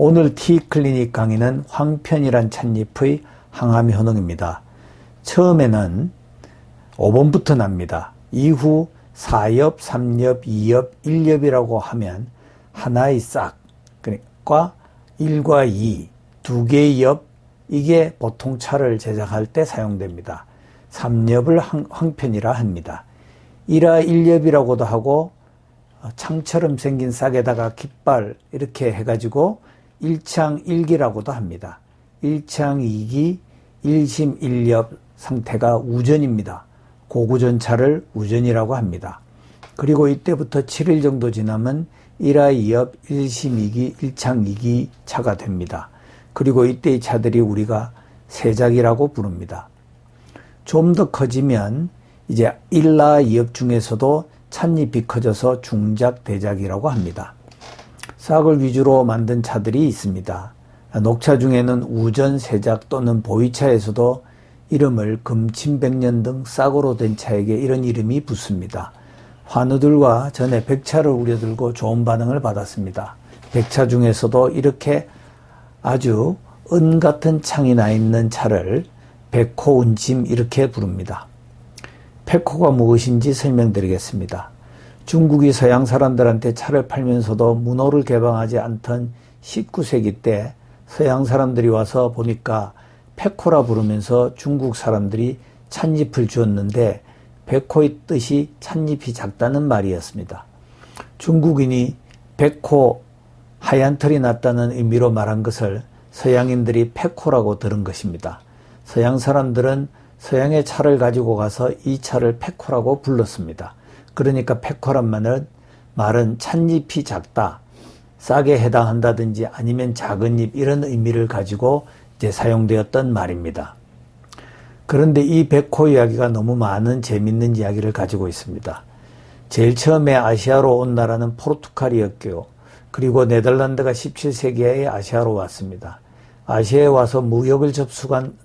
오늘 T클리닉 강의는 황편이란 찻잎의 항암 효능입니다. 처음에는 5번부터 납니다. 이후 4엽, 3엽, 2엽, 1엽이라고 하면 하나의 싹, 그러니까 1과 2, 두 개의 엽, 이게 보통 차를 제작할 때 사용됩니다. 3엽을 황편이라 합니다. 1화 1엽이라고도 하고 창처럼 생긴 싹에다가 깃발 이렇게 해가지고 일창 1기라고도 합니다. 일창 2기, 일심 1엽 상태가 우전입니다. 고구전차를 우전이라고 합니다. 그리고 이때부터 7일 정도 지나면 1화 2엽, 일심 2기, 일창 2기 차가 됩니다. 그리고 이때의 차들이 우리가 세작이라고 부릅니다. 좀 더 커지면 이제 1화 2엽 중에서도 찻잎이 커져서 중작, 대작이라고 합니다. 싹을 위주로 만든 차들이 있습니다. 녹차 중에는 우전, 세작 또는 보이차에서도 이름을 금침백년 등 싹으로 된 차에게 이런 이름이 붙습니다. 환우들과 전에 백차를 우려들고 좋은 반응을 받았습니다. 백차 중에서도 이렇게 아주 은 같은 창이 나 있는 차를 백호운침 이렇게 부릅니다. 백호가 무엇인지 설명드리겠습니다. 중국이 서양 사람들한테 차를 팔면서도 문호를 개방하지 않던 19세기 때 서양 사람들이 와서 보니까 백호라 부르면서 중국 사람들이 찻잎을 주었는데 백호의 뜻이 찻잎이 작다는 말이었습니다. 중국인이 백호 하얀 털이 났다는 의미로 말한 것을 서양인들이 백호라고 들은 것입니다. 서양 사람들은 서양의 차를 가지고 가서 이 차를 백호라고 불렀습니다. 그러니까 백호란 말은 찻잎이 작다, 싹에 해당한다든지 아니면 작은 잎 이런 의미를 가지고 이제 사용되었던 말입니다. 그런데 이 백호 이야기가 너무 많은 재밌는 이야기를 가지고 있습니다. 제일 처음에 아시아로 온 나라는 포르투갈이었고요. 그리고 네덜란드가 17세기에 아시아로 왔습니다. 아시아에 와서 무역을 접수한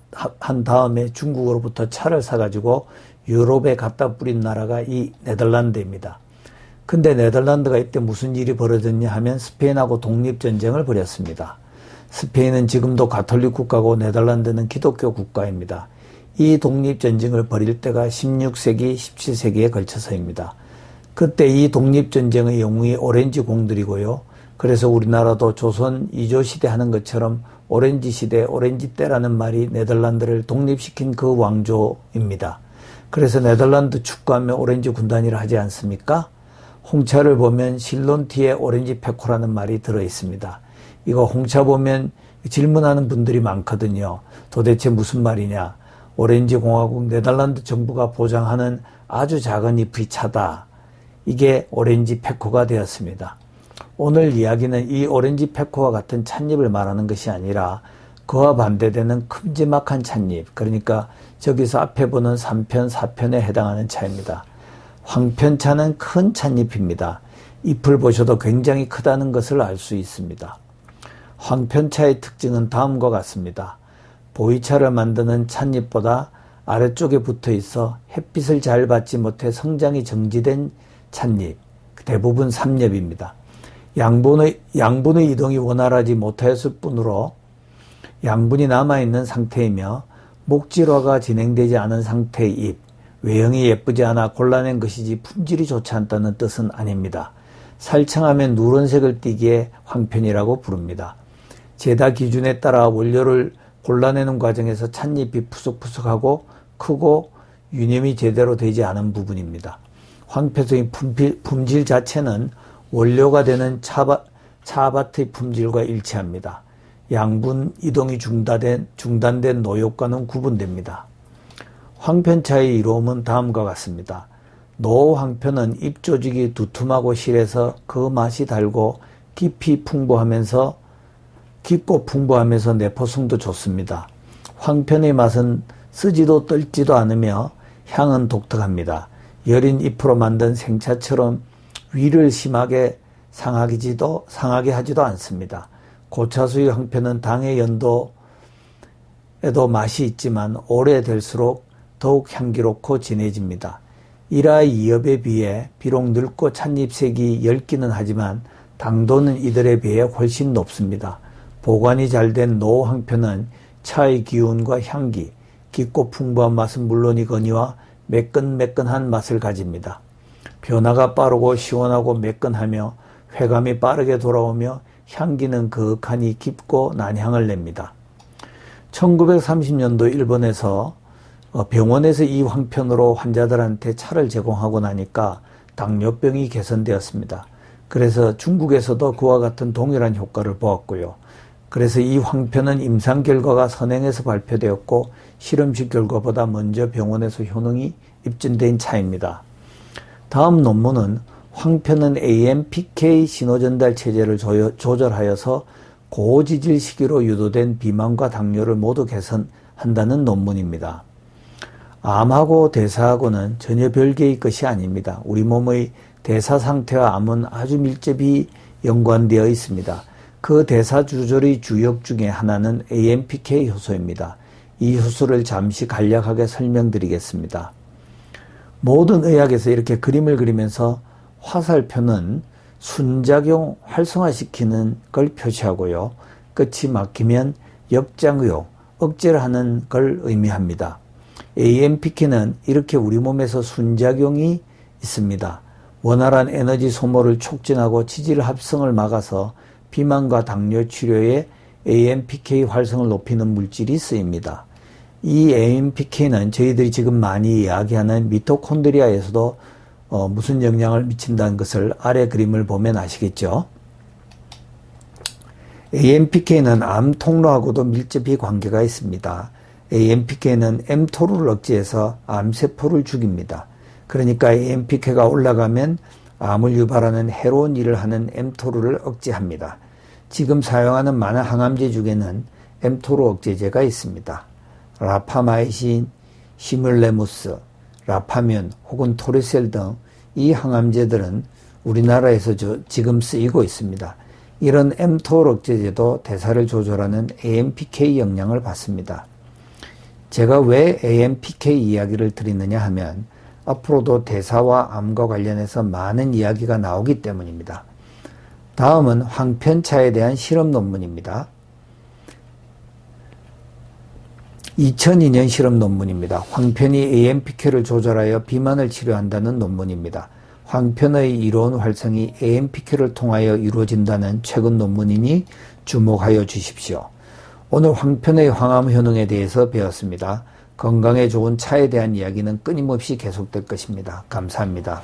다음에 중국으로부터 차를 사가지고 유럽에 갖다 뿌린 나라가 이 네덜란드입니다. 근데 네덜란드가 이때 무슨 일이 벌어졌냐 하면 스페인하고 독립전쟁을 벌였습니다. 스페인은 지금도 가톨릭 국가고 네덜란드는 기독교 국가입니다. 이 독립전쟁을 벌일 때가 16세기, 17세기에 걸쳐서입니다. 그때 이 독립전쟁의 영웅이 오렌지 공들이고요. 그래서 우리나라도 조선 2조 시대 하는 것처럼 오렌지 시대, 오렌지 때라는 말이 네덜란드를 독립시킨 그 왕조입니다. 그래서 네덜란드 축구하면 오렌지 군단이라 하지 않습니까? 홍차를 보면 실론티에 오렌지 페코라는 말이 들어있습니다. 이거 홍차 보면 질문하는 분들이 많거든요. 도대체 무슨 말이냐? 오렌지 공화국 네덜란드 정부가 보장하는 아주 작은 잎의 차다. 이게 오렌지 페코가 되었습니다. 오늘 이야기는 이 오렌지 페코와 같은 찻잎을 말하는 것이 아니라 그와 반대되는 큼지막한 찻잎, 그러니까 저기서 앞에 보는 3편, 4편에 해당하는 차입니다. 황편차는 큰 찻잎입니다. 잎을 보셔도 굉장히 크다는 것을 알 수 있습니다. 황편차의 특징은 다음과 같습니다. 보이차를 만드는 찻잎보다 아래쪽에 붙어 있어 햇빛을 잘 받지 못해 성장이 정지된 찻잎, 대부분 3엽입니다. 양분의 이동이 원활하지 못하였을 뿐으로 양분이 남아있는 상태이며 목질화가 진행되지 않은 상태의 잎, 외형이 예쁘지 않아 골라낸 것이지 품질이 좋지 않다는 뜻은 아닙니다. 살청하면 누런색을 띠기에 황편이라고 부릅니다. 제다 기준에 따라 원료를 골라내는 과정에서 찻잎이 푸석푸석하고 크고 유념이 제대로 되지 않은 부분입니다. 황편의 품질 자체는 원료가 되는 차밭의 품질과 일치합니다. 양분 이동이 중단된 노엽과는 구분됩니다. 황편차의 이로움은 다음과 같습니다. 노황편은 잎 조직이 두툼하고 실해서 그 맛이 달고 깊고 풍부하면서 내포성도 좋습니다. 황편의 맛은 쓰지도 떨지도 않으며 향은 독특합니다. 여린 잎으로 만든 생차처럼 위를 심하게 상하게 하지도 않습니다. 고차수의 황편은 당의 연도에도 맛이 있지만 오래될수록 더욱 향기롭고 진해집니다. 1화 2엽에 비해 비록 늙고 찻잎색이 엷기는 하지만 당도는 이들에 비해 훨씬 높습니다. 보관이 잘 된 노황편은 차의 기운과 향기, 깊고 풍부한 맛은 물론이거니와 매끈매끈한 맛을 가집니다. 변화가 빠르고 시원하고 매끈하며 회감이 빠르게 돌아오며 향기는 그윽하니 깊고 난향을 냅니다. 1930년도 일본에서 병원에서 이 황편으로 환자들한테 차를 제공하고 나니까 당뇨병이 개선되었습니다. 그래서 중국에서도 그와 같은 동일한 효과를 보았고요. 그래서 이 황편은 임상 결과가 선행에서 발표되었고 실험실 결과보다 먼저 병원에서 효능이 입증된 차입니다. 다음 논문은 황편은 AMPK 신호전달 체제를 조절하여서 고지질 시기로 유도된 비만과 당뇨를 모두 개선한다는 논문입니다. 암하고 대사하고는 전혀 별개의 것이 아닙니다. 우리 몸의 대사 상태와 암은 아주 밀접히 연관되어 있습니다. 그 대사 조절의 주역 중에 하나는 AMPK 효소입니다. 이 효소를 잠시 간략하게 설명드리겠습니다. 모든 의학에서 이렇게 그림을 그리면서 화살표는 순작용 활성화시키는 걸 표시하고요. 끝이 막히면 역작용, 억제를 하는 걸 의미합니다. AMPK는 이렇게 우리 몸에서 순작용이 있습니다. 원활한 에너지 소모를 촉진하고 지질 합성을 막아서 비만과 당뇨 치료에 AMPK 활성을 높이는 물질이 쓰입니다. 이 AMPK는 저희들이 지금 많이 이야기하는 미토콘드리아에서도 무슨 영향을 미친다는 것을 아래 그림을 보면 아시겠죠? AMPK는 암 통로하고도 밀접히 관계가 있습니다. AMPK는 mTOR를 억제해서 암세포를 죽입니다. 그러니까 AMPK가 올라가면 암을 유발하는 해로운 일을 하는 mTOR를 억제합니다. 지금 사용하는 많은 항암제 중에는 mTOR 억제제가 있습니다. 라파마이신, 시뮬레무스, 라파면 혹은 토리셀 등 이 항암제들은 우리나라에서 지금 쓰이고 있습니다. 이런 mTOR 억제제도 대사를 조절하는 AMPK 영향을 받습니다. 제가 왜 AMPK 이야기를 드리느냐 하면 앞으로도 대사와 암과 관련해서 많은 이야기가 나오기 때문입니다. 다음은 황편차에 대한 실험 논문입니다. 2002년 실험 논문입니다. 황편이 AMPK를 조절하여 비만을 치료한다는 논문입니다. 황편의 이로운 활성이 AMPK를 통하여 이루어진다는 최근 논문이니 주목하여 주십시오. 오늘 황편의 항암 효능에 대해서 배웠습니다. 건강에 좋은 차에 대한 이야기는 끊임없이 계속될 것입니다. 감사합니다.